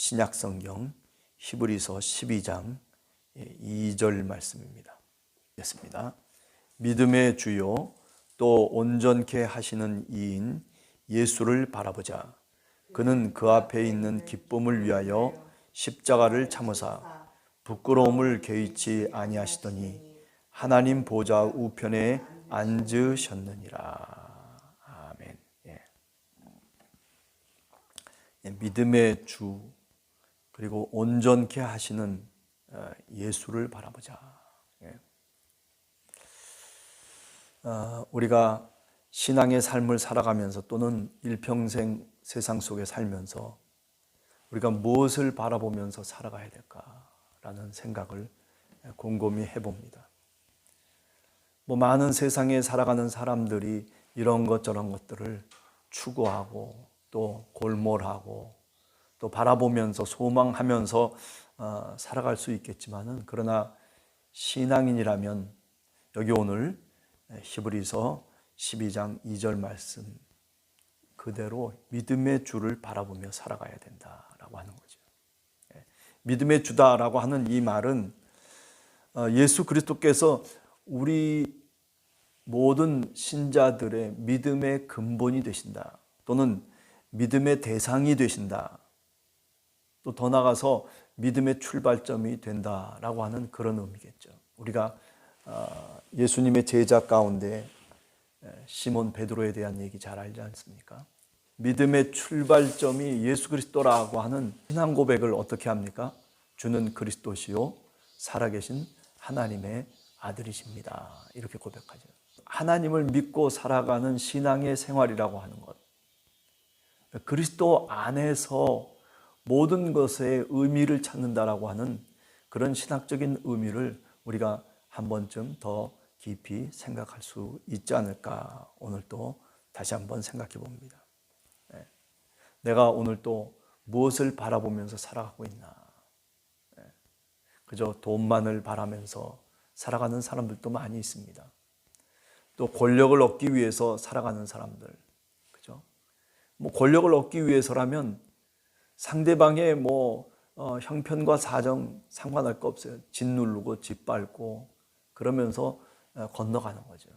신약성경 히브리서 12장 2절 말씀입니다. 읽겠습니다. 믿음의 주요 또 온전케 하시는 이인 예수를 바라보자. 그는 그 앞에 있는 기쁨을 위하여 십자가를 참으사 부끄러움을 개의치 아니하시더니 하나님 보좌 우편에 앉으셨느니라. 아멘. 믿음의 주 그리고 온전케 하시는 예수를 바라보자. 우리가 신앙의 삶을 살아가면서 또는 일평생 세상 속에 살면서 우리가 무엇을 바라보면서 살아가야 될까라는 생각을 곰곰이 해봅니다. 많은 세상에 살아가는 사람들이 이런 것 저런 것들을 추구하고 또 골몰하고 또 바라보면서 소망하면서 살아갈 수 있겠지만은, 그러나 신앙인이라면 여기 오늘 히브리서 12장 2절 말씀 그대로 믿음의 주를 바라보며 살아가야 된다라고 하는 거죠. 믿음의 주다라고 하는 이 말은 예수 그리스도께서 우리 모든 신자들의 믿음의 근본이 되신다, 또는 믿음의 대상이 되신다, 또 더 나아가서 믿음의 출발점이 된다라고 하는 그런 의미겠죠. 우리가 예수님의 제자 가운데 시몬 베드로에 대한 얘기 잘 알지 않습니까? 믿음의 출발점이 예수 그리스도라고 하는 신앙 고백을 어떻게 합니까? 주는 그리스도시요 살아계신 하나님의 아들이십니다. 이렇게 고백하죠. 하나님을 믿고 살아가는 신앙의 생활이라고 하는 것, 그리스도 안에서 모든 것의 의미를 찾는다라고 하는 그런 신학적인 의미를 우리가 한 번쯤 더 깊이 생각할 수 있지 않을까, 오늘 또 다시 한번 생각해 봅니다. 내가 오늘 또 무엇을 바라보면서 살아가고 있나? 그저 돈만을 바라면서 살아가는 사람들도 많이 있습니다. 또 권력을 얻기 위해서 살아가는 사람들, 그죠? 권력을 얻기 위해서라면 상대방의 형편과 사정 상관할 거 없어요. 짓누르고 짓밟고 그러면서 건너가는 거죠.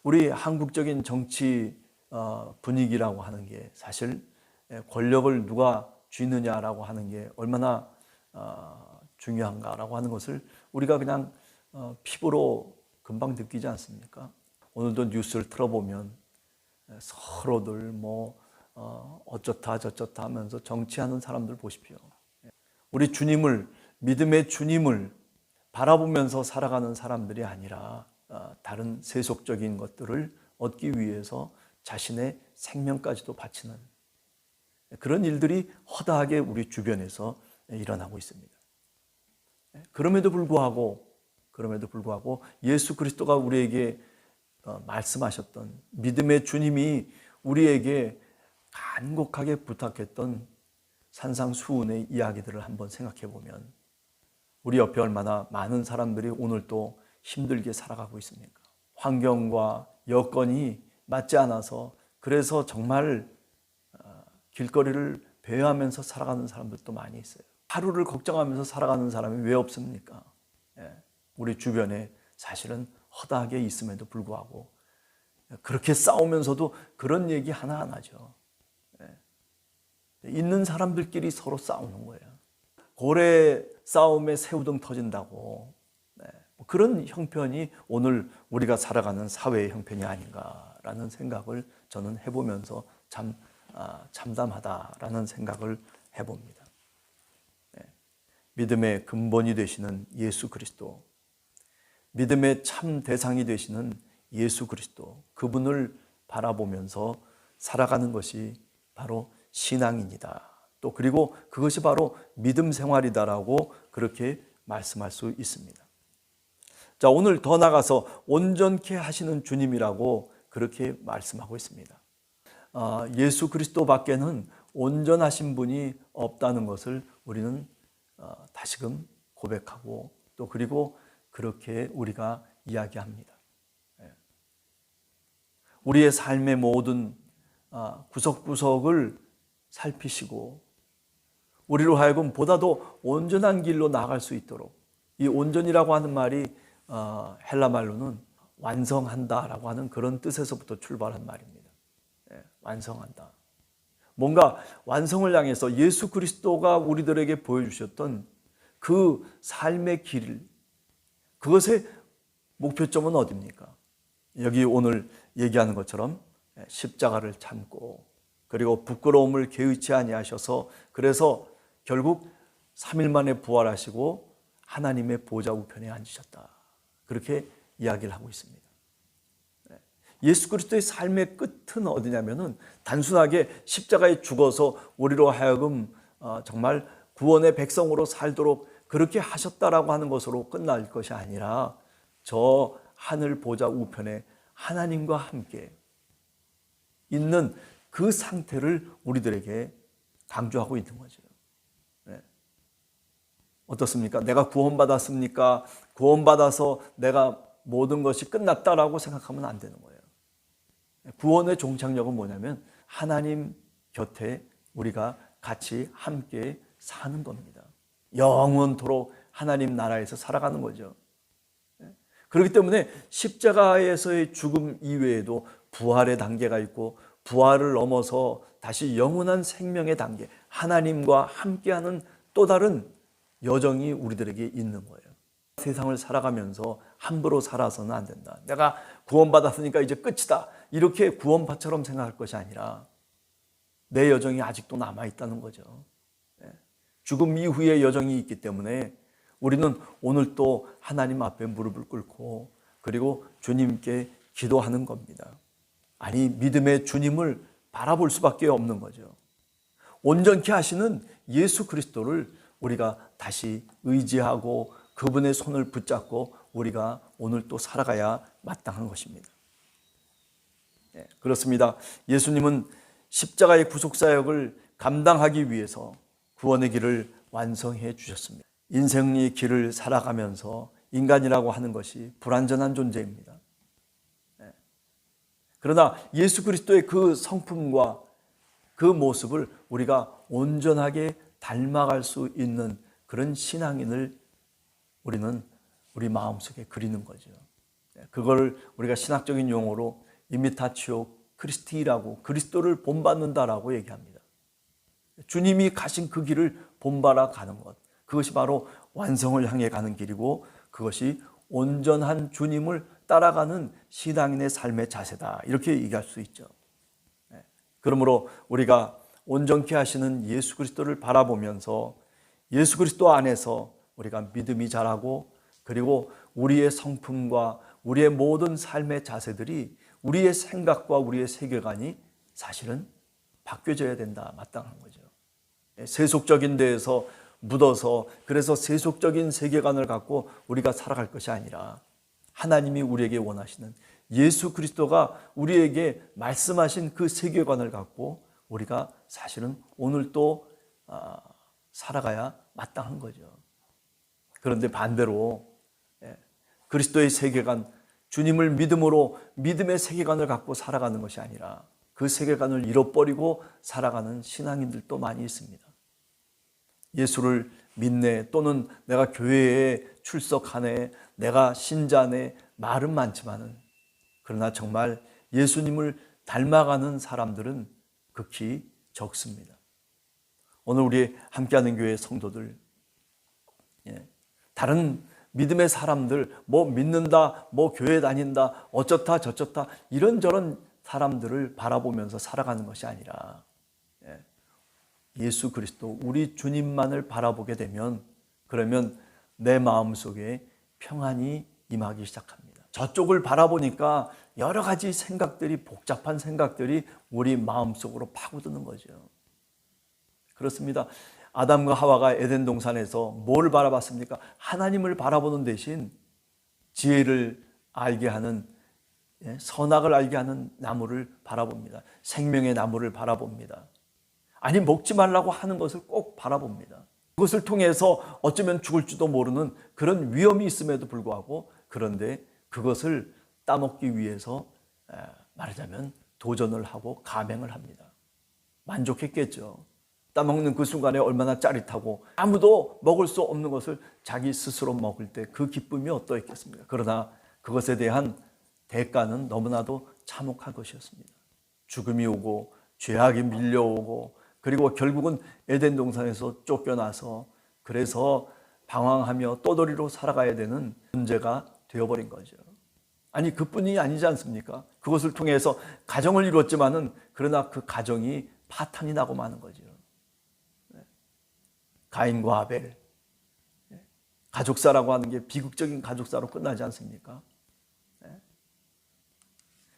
우리 한국적인 정치 분위기라고 하는 게 사실 권력을 누가 쥐느냐라고 하는 게 얼마나 중요한가라고 하는 것을 우리가 그냥 피부로 금방 느끼지 않습니까? 오늘도 뉴스를 틀어보면 서로들 어쩌다 저쩌다 하면서 정치하는 사람들 보십시오. 우리 주님을, 믿음의 주님을 바라보면서 살아가는 사람들이 아니라 다른 세속적인 것들을 얻기 위해서 자신의 생명까지도 바치는 그런 일들이 허다하게 우리 주변에서 일어나고 있습니다. 그럼에도 불구하고 예수 그리스도가 우리에게 말씀하셨던 믿음의 주님이 우리에게 간곡하게 부탁했던 산상수훈의 이야기들을 한번 생각해 보면 우리 옆에 얼마나 많은 사람들이 오늘 또 힘들게 살아가고 있습니까? 환경과 여건이 맞지 않아서 그래서 정말 길거리를 배회하면서 살아가는 사람들도 많이 있어요. 하루를 걱정하면서 살아가는 사람이 왜 없습니까? 우리 주변에 사실은 허다하게 있음에도 불구하고 그렇게 싸우면서도 그런 얘기 하나 안 하죠. 있는 사람들끼리 서로 싸우는 거예요. 고래 싸움에 새우등 터진다고, 그런 형편이 오늘 우리가 살아가는 사회의 형편이 아닌가라는 생각을 저는 해보면서 참 참담하다라는 생각을 해봅니다. 믿음의 근본이 되시는 예수 그리스도, 믿음의 참 대상이 되시는 예수 그리스도, 그분을 바라보면서 살아가는 것이 바로 신앙입니다. 또 그리고 그것이 바로 믿음 생활이다라고 그렇게 말씀할 수 있습니다. 자, 오늘 더 나가서 온전케 하시는 주님이라고 그렇게 말씀하고 있습니다. 예수 그리스도 밖에는 온전하신 분이 없다는 것을 우리는 다시금 고백하고 또 그리고 그렇게 우리가 이야기합니다. 우리의 삶의 모든 구석구석을 살피시고 우리로 하여금 보다 더 온전한 길로 나아갈 수 있도록, 이 온전이라고 하는 말이 헬라 말로는 완성한다라고 하는 그런 뜻에서부터 출발한 말입니다. 완성한다. 뭔가 완성을 향해서 예수 그리스도가 우리들에게 보여주셨던 그 삶의 길, 그것의 목표점은 어디입니까? 여기 오늘 얘기하는 것처럼 십자가를 참고, 그리고 부끄러움을 개의치 아니하셔서, 그래서 결국 3일 만에 부활하시고 하나님의 보좌 우편에 앉으셨다, 그렇게 이야기를 하고 있습니다. 예수 그리스도의 삶의 끝은 어디냐면은 단순하게 십자가에 죽어서 우리로 하여금 정말 구원의 백성으로 살도록 그렇게 하셨다라고 하는 것으로 끝날 것이 아니라 저 하늘 보좌 우편에 하나님과 함께 있는 그 상태를 우리들에게 강조하고 있는 거죠. 어떻습니까? 내가 구원받았습니까? 구원받아서 내가 모든 것이 끝났다라고 생각하면 안 되는 거예요. 구원의 종착역은 뭐냐면 하나님 곁에 우리가 같이 함께 사는 겁니다. 영원토록 하나님 나라에서 살아가는 거죠. 그렇기 때문에 십자가에서의 죽음 이외에도 부활의 단계가 있고, 부활을 넘어서 다시 영원한 생명의 단계, 하나님과 함께하는 또 다른 여정이 우리들에게 있는 거예요. 세상을 살아가면서 함부로 살아서는 안 된다. 내가 구원받았으니까 이제 끝이다, 이렇게 구원파처럼 생각할 것이 아니라 내 여정이 아직도 남아있다는 거죠. 죽음 이후의 여정이 있기 때문에 우리는 오늘 또 하나님 앞에 무릎을 꿇고 그리고 주님께 기도하는 겁니다. 아니, 믿음의 주님을 바라볼 수밖에 없는 거죠. 온전케 하시는 예수 그리스도를 우리가 다시 의지하고 그분의 손을 붙잡고 우리가 오늘 또 살아가야 마땅한 것입니다. 그렇습니다. 예수님은 십자가의 구속사역을 감당하기 위해서 구원의 길을 완성해 주셨습니다. 인생의 길을 살아가면서 인간이라고 하는 것이 불완전한 존재입니다. 그러나 예수 그리스도의 그 성품과 그 모습을 우리가 온전하게 닮아갈 수 있는 그런 신앙인을 우리는 우리 마음속에 그리는 거죠. 그걸 우리가 신학적인 용어로 이미타치오 크리스티라고, 그리스도를 본받는다라고 얘기합니다. 주님이 가신 그 길을 본받아 가는 것, 그것이 바로 완성을 향해 가는 길이고, 그것이 온전한 주님을 따라가는 신앙인의 삶의 자세다, 이렇게 얘기할 수 있죠. 그러므로 우리가 온전케 하시는 예수 그리스도를 바라보면서 예수 그리스도 안에서 우리가 믿음이 자라고, 그리고 우리의 성품과 우리의 모든 삶의 자세들이, 우리의 생각과 우리의 세계관이 사실은 바뀌어져야 된다, 마땅한 거죠. 세속적인 데에서 묻어서 그래서 세속적인 세계관을 갖고 우리가 살아갈 것이 아니라 하나님이 우리에게 원하시는 예수 그리스도가 우리에게 말씀하신 그 세계관을 갖고 우리가 사실은 오늘 또 살아가야 마땅한 거죠. 그런데 반대로 그리스도의 세계관, 주님을 믿음으로 믿음의 세계관을 갖고 살아가는 것이 아니라 그 세계관을 잃어버리고 살아가는 신앙인들도 많이 있습니다. 예수를 믿네, 또는 내가 교회에 출석하네, 내가 신자네, 말은 많지만은 그러나 정말 예수님을 닮아가는 사람들은 극히 적습니다. 오늘 우리 함께하는 교회 성도들, 다른 믿음의 사람들, 뭐 믿는다, 뭐 교회 다닌다, 어쩌다 저쩌다 이런저런 사람들을 바라보면서 살아가는 것이 아니라 예수 그리스도, 우리 주님만을 바라보게 되면, 그러면 내 마음속에 평안이 임하기 시작합니다. 저쪽을 바라보니까 여러 가지 생각들이, 복잡한 생각들이 우리 마음속으로 파고드는 거죠. 그렇습니다. 아담과 하와가 에덴 동산에서 뭘 바라봤습니까? 하나님을 바라보는 대신 지혜를 알게 하는, 선악을 알게 하는 나무를 바라봅니다. 생명의 나무를 바라봅니다. 아니, 먹지 말라고 하는 것을 꼭 바라봅니다. 그것을 통해서 어쩌면 죽을지도 모르는 그런 위험이 있음에도 불구하고, 그런데 그것을 따먹기 위해서 말하자면 도전을 하고 감행을 합니다. 만족했겠죠. 따먹는 그 순간에 얼마나 짜릿하고 아무도 먹을 수 없는 것을 자기 스스로 먹을 때 그 기쁨이 어떠했겠습니까? 그러나 그것에 대한 대가는 너무나도 참혹한 것이었습니다. 죽음이 오고 죄악이 밀려오고 그리고 결국은 에덴 동산에서 쫓겨나서 그래서 방황하며 떠돌이로 살아가야 되는 문제가 되어버린 거죠. 아니 그뿐이 아니지 않습니까? 그것을 통해서 가정을 이뤘지만은 그러나 그 가정이 파탄이 나고 마는 거죠. 가인과 아벨, 가족사라고 하는 게 비극적인 가족사로 끝나지 않습니까?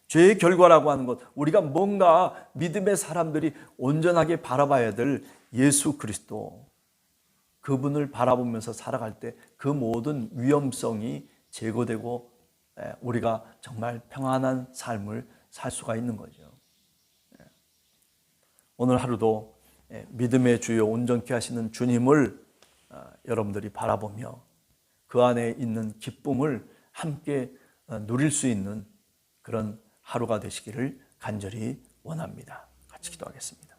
죄의 결과라고 하는 것, 우리가 뭔가 믿음의 사람들이 온전하게 바라봐야 될 예수 그리스도, 그분을 바라보면서 살아갈 때 그 모든 위험성이 제거되고 우리가 정말 평안한 삶을 살 수가 있는 거죠. 오늘 하루도 믿음의 주요 온전케 하시는 주님을 여러분들이 바라보며 그 안에 있는 기쁨을 함께 누릴 수 있는 그런 하루가 되시기를 간절히 원합니다. 같이 기도하겠습니다.